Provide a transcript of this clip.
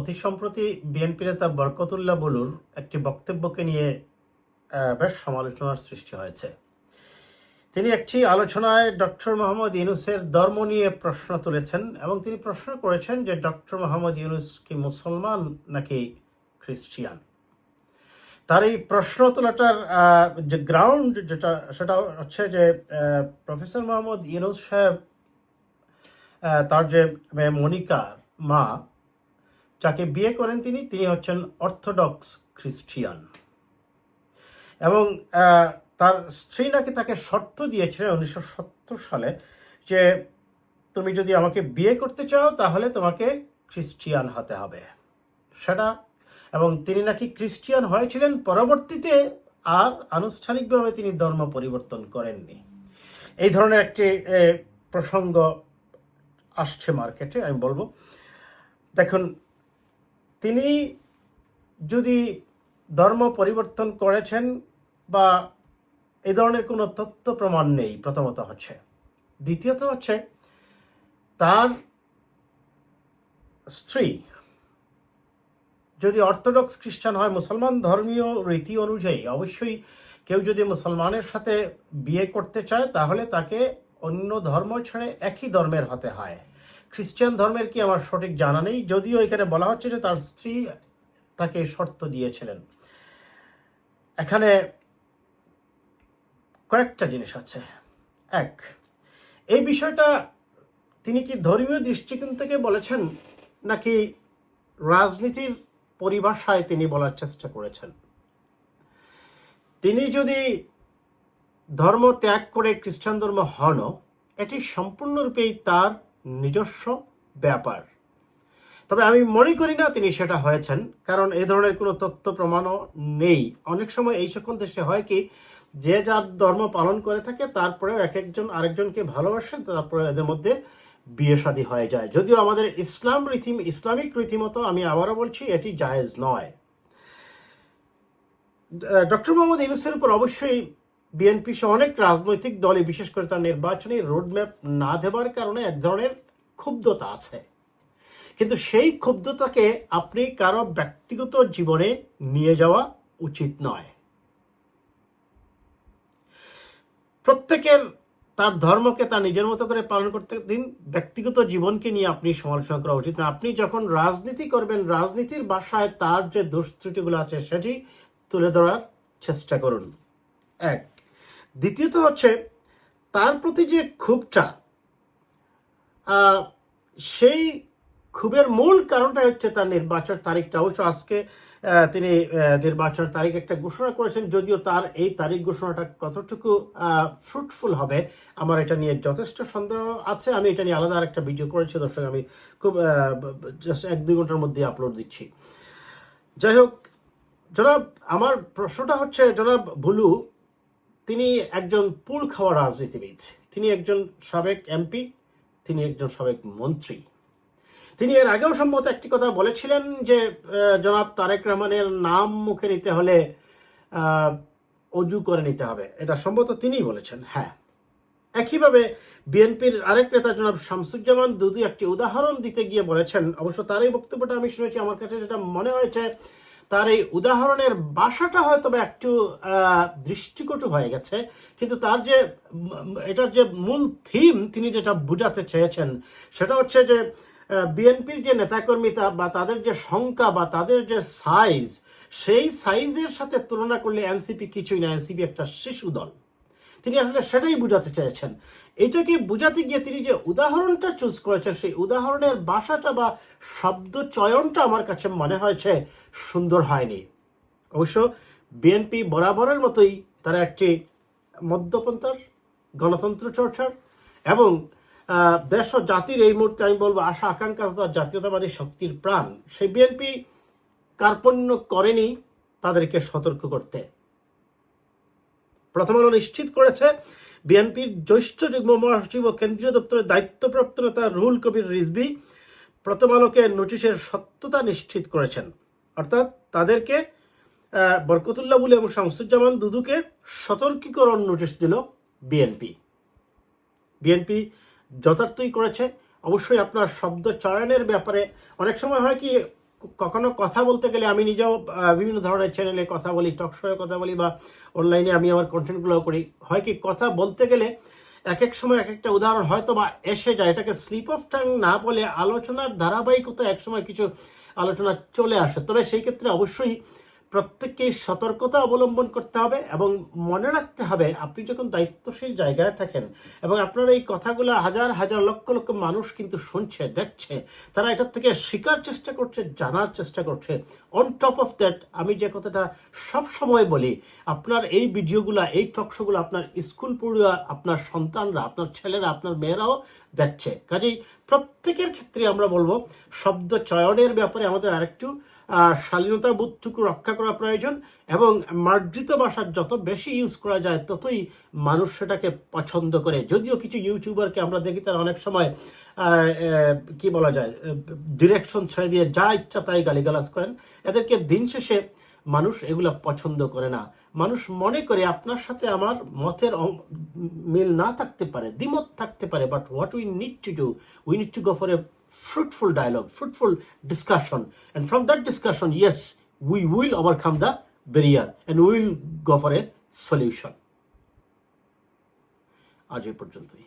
অতি সম্প্রতি বিএনপি নেতা বরকতুল্লাহ বুলুর একটি বক্তব্যকে নিয়ে বেশ সমালোচনার সৃষ্টি হয়েছে। তিনি একটি আলোচনায় ডক্টর মোহাম্মদ ইউনূসের ধর্ম নিয়ে প্রশ্ন তুলেছেন এবং তিনি প্রশ্ন করেছেন যে ডক্টর মোহাম্মদ ইউনূস কি মুসলমান নাকি খ্রিস্টিয়ান। তার এই প্রশ্ন তোলাটার যে গ্রাউন্ড সেটা হচ্ছে যে প্রফেসর মোহাম্মদ ইউনূস সাহেব তার যে মনিকার মা যাকে বিয়ে করেন তিনি হচ্ছেন অর্থোডক্স খ্রিস্টিয়ান এবং তার স্ত্রী নাকি তাকে শর্ত দিয়েছিলেন 1970 সালে যে তুমি যদি আমাকে বিয়ে করতে চাও তাহলে তোমাকে খ্রিস্টিয়ান হতে হবে সেটা, এবং তিনি নাকি খ্রিস্টিয়ান হয়েছিলেন, পরবর্তীতে আর আনুষ্ঠানিকভাবে তিনি ধর্ম পরিবর্তন করেননি। এই ধরনের একটি প্রসঙ্গ আসছে মার্কেটে। আমি বলবো, দেখুন, তিনি যদি ধর্ম পরিবর্তন করেছেন বা এই ধরনের কোনো তথ্য প্রমাণ নেই, প্রথমত হচ্ছে। দ্বিতীয়ত হচ্ছে তার স্ত্রী যদি অর্থোডক্স খ্রিস্টান হয়, মুসলমান ধর্মীয় রীতি অনুযায়ী অবশ্যই কেউ যদি মুসলমানের সাথে বিয়ে করতে চায় তাহলে তাকে অন্য ধর্ম ছেড়ে একই ধর্মের হতে হয়। খ্রিস্টান ধর্মের কি আমার সঠিক জানা নেই, যদিও এখানে বলা হচ্ছে যে তার স্ত্রী তাকে শর্ত দিয়েছিলেন। এখানে কয়েকটা জিনিস আছে। এক, এই বিষয়টা তিনি কি ধর্মীয় দৃষ্টিকোণ থেকে বলেছেন নাকি রাজনীতির পরিভাষায় তিনি বলার চেষ্টা করেছেন? তিনি যদি ধর্ম ত্যাগ করে খ্রিস্টান ধর্ম হন, এটি সম্পূর্ণরূপেই তার নিজস্ব ব্যাপার। তবে আমি মনে করি না তিনি সেটা হয়েছেন, কারণ এই ধরনের কোনো তথ্য প্রমাণও নেই। অনেক সময় এই সকল দেশে হয় কি, যে যার ধর্ম পালন করে থাকে তারপরেও এক একজন আরেকজনকে ভালোবাসেন, তারপরে এদের মধ্যে বিয়ে শাদী হয়ে যায়। যদিও আমাদের ইসলামিক রীতিমতো, আমি আবারও বলছি, এটি জায়েজ নয়। ডক্টর মোহাম্মদ ইউনূসের উপর অবশ্যই বিএনপি সহ অনেক রাজনৈতিক দলই, বিশেষ করে তার নির্বাচনী রোডম্যাপ না দেবার কারণে এক ধরনের ক্ষুব্ধতা আছে। কিন্তু সেই ক্ষুব্ধতাকে আপনি কারো ব্যক্তিগত জীবনে নিয়ে যাওয়া উচিত নয়। প্রত্যেকের তার ধর্মকে তার নিজের মতো করে পালন করতে দিন, ব্যক্তিগত জীবনকে নিয়ে আপনি সমালোচনা করা উচিত না। আপনি যখন রাজনীতি করবেন, রাজনীতির ভাষায় তার যে দোষ ত্রুটিগুলো আছে সেটি তুলে ধরার চেষ্টা করুন। এক। দ্বিতীয়ত হচ্ছে তার প্রতি যে ক্ষোভটা, সেই ক্ষোভের মূল কারণটা হচ্ছে তার নির্বাচন তারিখটা। অবশ্য আজকে তিনি নির্বাচন তারিখ একটা ঘোষণা করেছেন, যদিও তার এই তারিখ ঘোষণাটা কতটুকু ফ্রুটফুল হবে আমার এটা নিয়ে যথেষ্ট সন্দেহ আছে। আমি এটা নিয়ে আলাদা আরেকটা ভিডিও করেছি, দর্শক, আমি খুব জাস্ট 1-2 ঘন্টার মধ্যে আপলোড দিচ্ছি। যাই হোক, জনাব, আমার প্রশ্নটা হচ্ছে, জনাব বুলু তিনি একজন পুল খাওয়া রাজনীতিবিদ, তিনি একজন সাবেক এমপি, তিনি একজন সাবেক মন্ত্রী। তিনি এর আগেও সম্ভবত একটি কথা বলেছিলেন যে জনাব তারেক রহমানের নাম মুখে নিতে হলে অজু করে নিতে হবে, এটা সম্ভবত তিনিই বলেছেন। হ্যাঁ, একইভাবে বিএনপির আরেক নেতা জনাব শামসুজ্জামান দুদু একটি উদাহরণ দিতে গিয়ে বলেছেন, অবশ্য তার এই বক্তব্যটা আমি শুনেছি, আমার কাছে যেটা মনে হয়েছে তার এই উদাহরণের ভাষাটা হয়তো একটু দৃষ্টিকটু হয়ে গেছে, কিন্তু তার যে এটার যে মূল থিম তিনি যেটা বোঝাতে চেয়েছেন সেটা হচ্ছে যে বিএনপির যে নেতাকর্মীতা বা তাদের যে সংখ্যা বা তাদের যে সাইজ, সেই সাইজের সাথে তুলনা করলে এনসিপি কিছুই না, এনসিপি একটা শিশু দল। তিনি আসলে সেটাই বোঝাতে চেয়েছেন। এটাকে বোঝাতে গিয়ে তিনি যে উদাহরণটা চুজ করেছেন, সেই উদাহরণের ভাষাটা বা শব্দ চয়নটা আমার কাছে মনে হয়েছে সুন্দর হয়নি। অবশ্য বিএনপি বরাবরের মতোই তারা একটি মধ্যপন্থার গণতন্ত্র চর্চার এবং দেশ ও জাতির এই মুহূর্তে আমি বলবো আশা আকাঙ্ক্ষা জাতীয়তাবাদী শক্তির প্রাণ, সেই বিএনপি কার্পণ্য করেনি তাদেরকে সতর্ক করতে। প্রথম আলো নিশ্চিত করেছে বিএনপির জ্যেষ্ঠ যুগ্ম মহাসচিব ও কেন্দ্রীয় দপ্তরের দায়িত্বপ্রাপ্ত নেতা রুহুল কবির রিজভী প্রথম আলোকে নোটিশের সত্যতা নিশ্চিত করেছেন, অর্থাৎ তাদেরকে বরকতুল্লাহ বুলু এবং শামসুজ্জামান দুদুকে সতর্কীকরণ নোটিশ দিল বিএনপি যথার্থই করেছে। অবশ্যই আপনার শব্দ চয়নের ব্যাপারে অনেক সময় হয় কি, কখনো কথা বলতে গেলে আমি নিজেও বিভিন্ন ধরনের চ্যানেলে কথা বলি, টক শোয়ে কথা বলি, বা অনলাইনে আমি আমার কন্টেন্টগুলো করি। হয় কি, কথা বলতে গেলে এক এক সময় এক একটা উদাহরণ হয়তো বা এসে যায়, এটাকে স্লিপ অফ টাং না বলে আলোচনার ধারাবাহিকতা একসময় কিছু আলোচনা চলে আসে। তবে সেই ক্ষেত্রে অবশ্যই প্রত্যেককেই সতর্কতা অবলম্বন করতে হবে এবং মনে রাখতে হবে, আপনি যখন দায়িত্বশীল জায়গায় থাকেন এবং আপনার এই কথাগুলো হাজার হাজার লক্ষ লক্ষ মানুষ কিন্তু শুনছে, দেখছে, তারা এটার থেকে শেখার চেষ্টা করছে, জানার চেষ্টা করছে। অন টপ অফ দ্যাট, আমি যে কথাটা সব সময় বলি, আপনার এই ভিডিওগুলো, এই টকশোগুলো আপনার স্কুল পড়ুয়া, আপনার সন্তানরা, আপনার ছেলেরা, আপনার মেয়েরাও দেখছে। কাজেই প্রত্যেকের ক্ষেত্রে আমরা বলবো, শব্দ চয়নের ব্যাপারে আমাদের আরেকটু শালীনতা বোধটুকু রক্ষা করা প্রয়োজন, এবং মার্জিত ভাষার যত বেশি ইউজ করা যায় ততই মানুষ সেটাকে পছন্দ করে। যদিও কিছু ইউটিউবারকে আমরা দেখি তারা অনেক সময় কি বলা যায়, ডিরেকশন ছেড়ে দিয়ে যা ইচ্ছা তাই গালিগালাজ করেন। এদেরকে দিন শেষে মানুষ এগুলো পছন্দ করে না। মানুষ মনে করে আপনার সাথে আমার মতের মিল না থাকতে পারে, দ্বিমত থাকতে পারে, but what we need to do, we need to go for a fruitful dialogue, fruitful discussion, and from that discussion, yes, we will overcome the barrier and we will go for a solution. আজ এই পর্যন্তই।